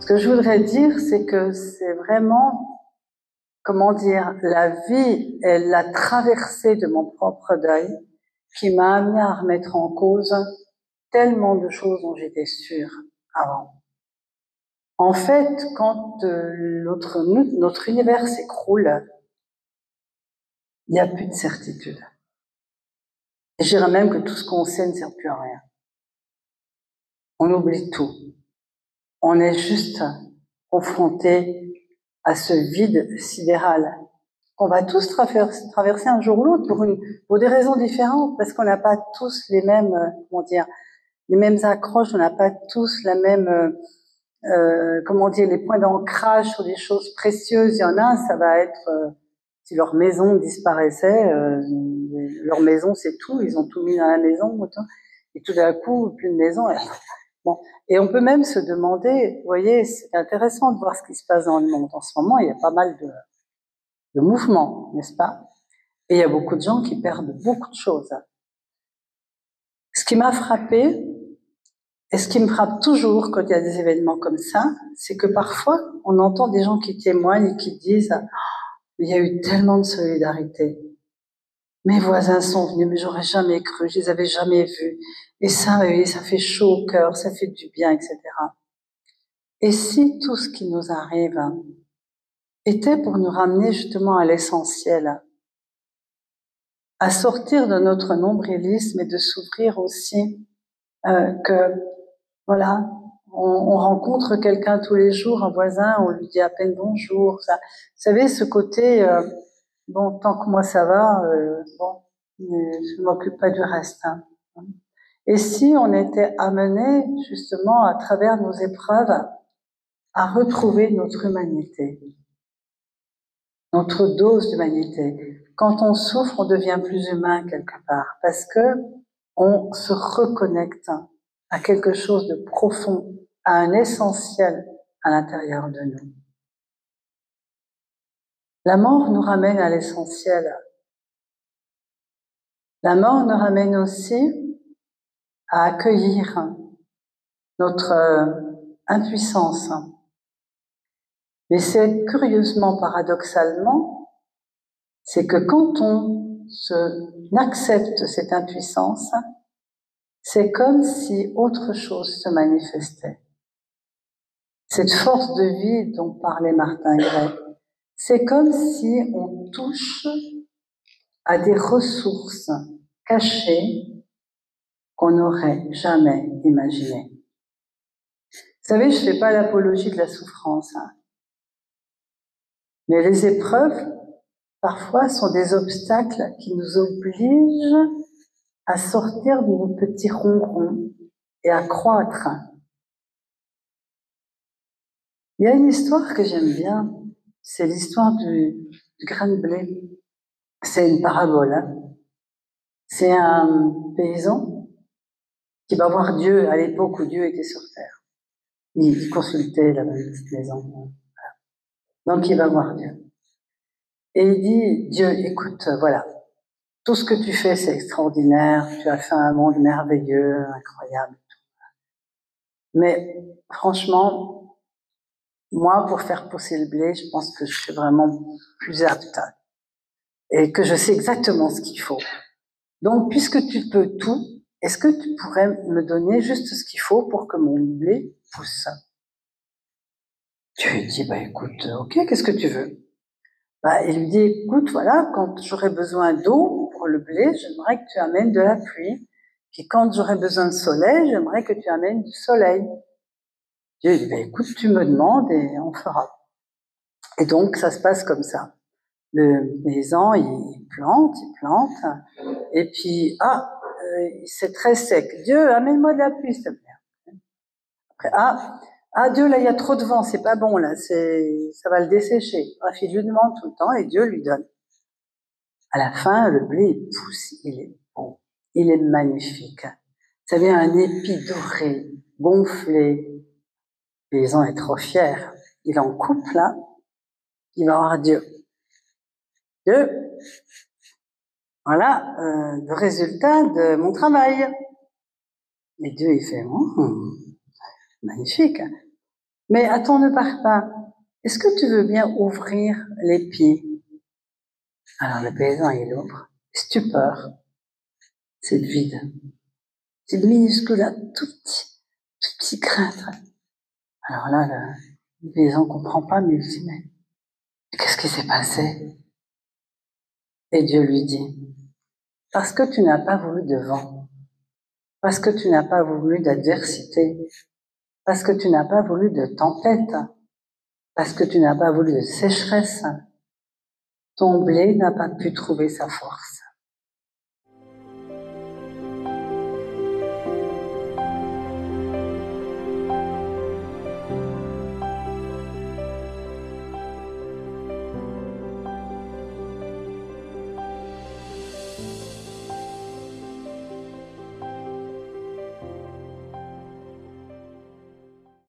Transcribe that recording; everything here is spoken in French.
que je voudrais dire, c'est que c'est vraiment, comment dire, la vie et la traversée de mon propre deuil qui m'a amené à remettre en cause tellement de choses dont j'étais sûre avant. En fait, quand notre univers s'écroule, il n'y a plus de certitude. Et je dirais même que tout ce qu'on sait ne sert plus à rien. On oublie tout. On est juste confronté à ce vide sidéral qu'on va tous traverser un jour ou l'autre pour des raisons différentes, parce qu'on n'a pas tous les mêmes, comment dire, les mêmes accroches, on n'a pas tous la même, comment dire, les points d'ancrage sur des choses précieuses. Il y en a, ça va être, si leur maison disparaissait, leur maison c'est tout, ils ont tout mis dans la maison, et tout d'un coup, plus de maison. Bon. Et on peut même se demander, vous voyez, c'est intéressant de voir ce qui se passe dans le monde. En ce moment, il y a pas mal de mouvements, n'est-ce pas? Et il y a beaucoup de gens qui perdent beaucoup de choses. Ce qui m'a frappé, et ce qui me frappe toujours quand il y a des événements comme ça, c'est que parfois, on entend des gens qui témoignent et qui disent « il y a eu tellement de solidarité. Mes voisins sont venus, mais j'aurais jamais cru, je les avais jamais vus. Et ça fait chaud au cœur, ça fait du bien, etc. » Et si tout ce qui nous arrive était pour nous ramener justement à l'essentiel, à sortir de notre nombrilisme et de s'ouvrir aussi, que voilà, on rencontre quelqu'un tous les jours, un voisin, on lui dit à peine bonjour. Ça, vous savez, ce côté, bon, tant que moi ça va, bon, je m'occupe pas du reste. Hein. Et si on était amené justement à travers nos épreuves à retrouver notre humanité, notre dose d'humanité. Quand on souffre, on devient plus humain quelque part, parce que on se reconnecte à quelque chose de profond, à un essentiel à l'intérieur de nous. La mort nous ramène à l'essentiel. La mort nous ramène aussi à accueillir notre impuissance. Mais c'est curieusement, paradoxalement, c'est que quand on accepte cette impuissance, c'est comme si autre chose se manifestait. Cette force de vie dont parlait Martin Gray, c'est comme si on touche à des ressources cachées qu'on n'aurait jamais imaginées. Vous savez, je ne fais pas l'apologie de la souffrance, hein. Mais les épreuves, parfois, sont des obstacles qui nous obligent à sortir de nos petits ronrons et à croître. Il y a une histoire que j'aime bien, c'est l'histoire du grain de blé. C'est une parabole. Hein. C'est un paysan qui va voir Dieu à l'époque où Dieu était sur terre. Il consultait la petite maison. Donc il va voir Dieu. Et il dit, Dieu, écoute, voilà, tout ce que tu fais, c'est extraordinaire, tu as fait un monde merveilleux, incroyable. Mais franchement, moi, pour faire pousser le blé, je pense que je suis vraiment plus apte et que je sais exactement ce qu'il faut. Donc, puisque tu peux tout, est-ce que tu pourrais me donner juste ce qu'il faut pour que mon blé pousse? Dieu lui dit, bah écoute, ok, qu'est-ce que tu veux? Bah, il lui dit, écoute, voilà, quand j'aurai besoin d'eau pour le blé, j'aimerais que tu amènes de la pluie. Puis quand j'aurai besoin de soleil, j'aimerais que tu amènes du soleil. Dieu dit, bah écoute, tu me demandes et on fera. Et donc, ça se passe comme ça. Le paysan, il plante, et puis, c'est très sec. Dieu, amène-moi de la pluie, s'il te plaît. Après, Dieu, là, il y a trop de vent, c'est pas bon, là, ça va le dessécher. Bref, il lui demande tout le temps et Dieu lui donne. À la fin, le blé, il pousse, il est beau, il est magnifique. Vous savez, un épi doré, gonflé. Le paysan est trop fier. Il en coupe, là, il va voir Dieu. Dieu, voilà le résultat de mon travail. Et Dieu, il fait, magnifique. Mais attends, ne pars pas. Est-ce que tu veux bien ouvrir l'épi? Alors le paysan, il ouvre. Stupeur. C'est vide. C'est minuscule, tout petit crâtre. Alors là, le paysan comprend pas, mais il dit, mais qu'est-ce qui s'est passé? Et Dieu lui dit, parce que tu n'as pas voulu de vent, parce que tu n'as pas voulu d'adversité, parce que tu n'as pas voulu de tempête, parce que tu n'as pas voulu de sécheresse, ton blé n'a pas pu trouver sa force.